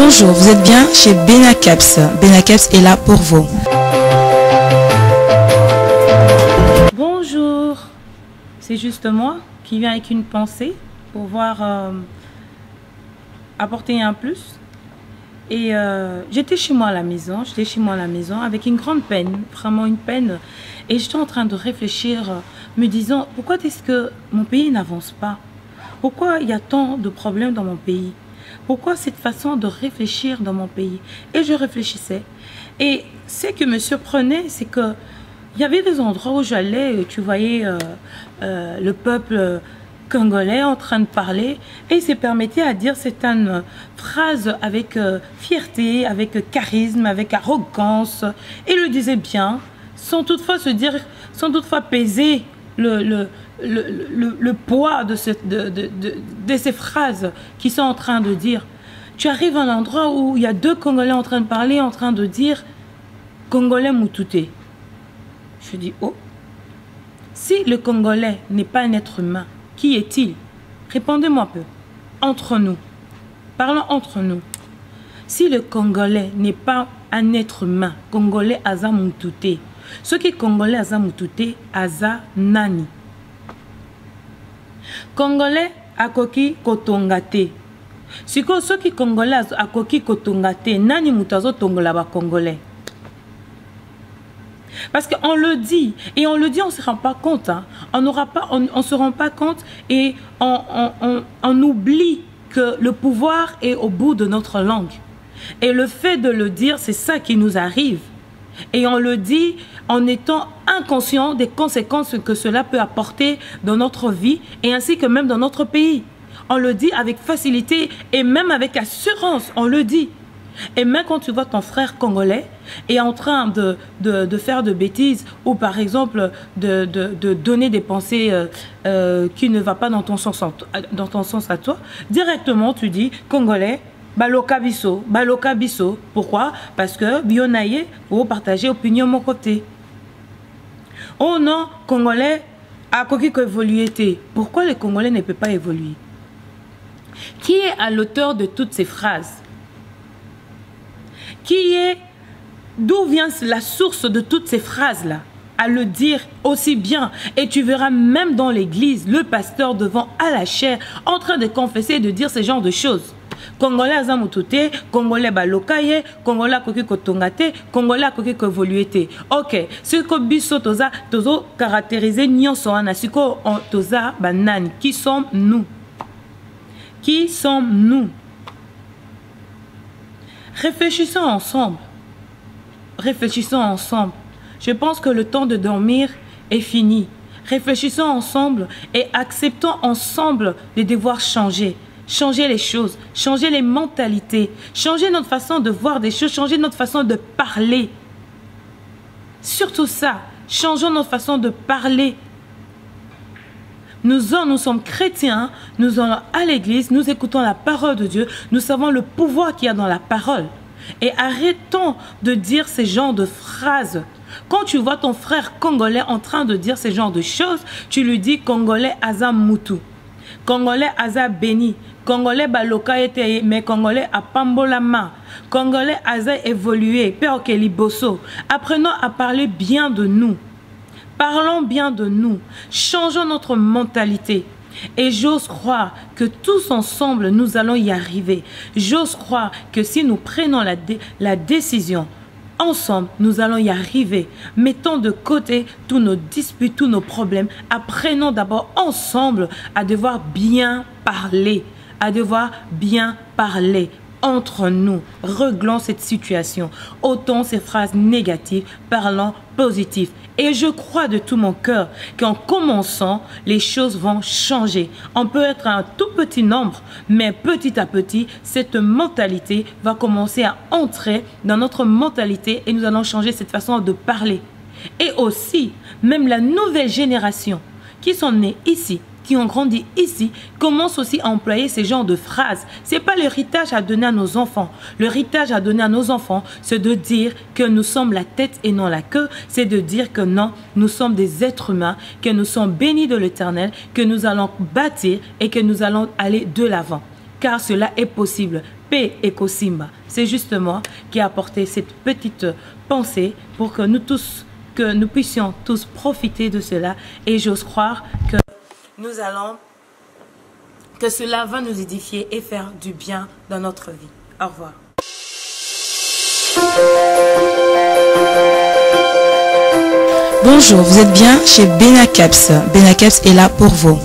Bonjour, vous êtes bien chez Benacaps. Benacaps est là pour vous. Bonjour, c'est juste moi qui viens avec une pensée pour voir apporter un plus. Et j'étais chez moi à la maison, avec une grande peine, vraiment une peine. Et j'étais en train de réfléchir, me disant, pourquoi est-ce que mon pays n'avance pas? Pourquoi il y a tant de problèmes dans mon pays? Pourquoi cette façon de réfléchir dans mon pays? Et je réfléchissais. Et ce qui me surprenait, c'est que il y avait des endroits où j'allais, tu voyais le peuple congolais en train de parler et il se permettait à dire certaines phrases avec fierté, avec charisme, avec arrogance. Et il le disait bien, sans toutefois se dire, sans toutefois peser le poids de ces phrases qu'ils sont en train de dire. Tu arrives à un endroit où il y a deux Congolais en train de parler, en train de dire Congolais Moutouté. Je dis, oh, si le Congolais n'est pas un être humain, qui est-il? Répondez-moi un peu. Entre nous. Parlons entre nous. Si le Congolais n'est pas un être humain, Congolais Aza Moutouté. Ce qui est Congolais Aza Moutouté, Aza Nani. Congolais akoki kotongate. Si ce qui Congolais akoki kotongate, Nani Moutazo Tongola ba Congolais. Parce qu'on le dit, et on le dit, on ne se rend pas compte. Hein. On ne se rend pas compte et on oublie que le pouvoir est au bout de notre langue. Et le fait de le dire, c'est ça qui nous arrive. Et on le dit en étant inconscient des conséquences que cela peut apporter dans notre vie et ainsi que même dans notre pays. On le dit avec facilité et même avec assurance, on le dit. Et même quand tu vois ton frère congolais est en train de faire de bêtises ou par exemple de donner des pensées qui ne vont pas dans ton sens à toi, directement tu dis congolais, baloka biso. Pourquoi? Parce que bionaye pour partager opinion mon côté. Oh non, congolais a coquille évolué. Pourquoi les congolais ne peuvent pas évoluer? Qui est à l'auteur de toutes ces phrases? D'où vient la source de toutes ces phrases-là? À le dire aussi bien. Et tu verras même dans l'église, le pasteur devant à la chair, en train de confesser et de dire ce genre de choses. Congolais Azamutute, Congolais Balokaye, Congolais Koki Kotongate, Congolais Koki Kovoluete. Ok, ce que biso toza caractérisé nyonso anasiko toza banani. Qui sommes nous? Qui sommes-nous? Réfléchissons ensemble. Réfléchissons ensemble. Je pense que le temps de dormir est fini. Réfléchissons ensemble et acceptons ensemble de devoir changer. Changer les choses, changer les mentalités, changer notre façon de voir des choses, changer notre façon de parler. Surtout ça, changeons notre façon de parler. Nous sommes chrétiens, nous allons à l'église, nous écoutons la parole de Dieu, nous savons le pouvoir qu'il y a dans la parole. Et arrêtons de dire ces genres de phrases. Quand tu vois ton frère congolais en train de dire ces genres de choses, tu lui dis Congolais Aza Moutou, Congolais Aza Béni, Congolais Baloka ete, mais Congolais a Pambolama, Congolais Aza évolué, Père Keliboso. Apprenons à parler bien de nous. Parlons bien de nous, changeons notre mentalité. Et j'ose croire que tous ensemble, nous allons y arriver. J'ose croire que si nous prenons la décision, ensemble, nous allons y arriver. Mettons de côté tous nos disputes, tous nos problèmes. Apprenons d'abord ensemble à devoir bien parler. Entre nous, réglons cette situation. Ôtons ces phrases négatives, parlons positif. Et je crois de tout mon cœur qu'en commençant, les choses vont changer. On peut être un tout petit nombre, mais petit à petit, cette mentalité va commencer à entrer dans notre mentalité et nous allons changer cette façon de parler. Et aussi, même la nouvelle génération qui sont nés ici, qui ont grandi ici, commencent aussi à employer ces genres de phrases. Ce n'est pas l'héritage à donner à nos enfants. L'héritage à donner à nos enfants, c'est de dire que nous sommes la tête et non la queue. C'est de dire que non, nous sommes des êtres humains, que nous sommes bénis de l'Éternel, que nous allons bâtir et que nous allons aller de l'avant. car cela est possible. P. Ekosimba, c'est justement qui a apporté cette petite pensée pour que nous tous, que nous puissions tous profiter de cela. Et j'ose croire que que cela va nous édifier et faire du bien dans notre vie. Au revoir. Bonjour, vous êtes bien chez Benacaps. Benacaps est là pour vous.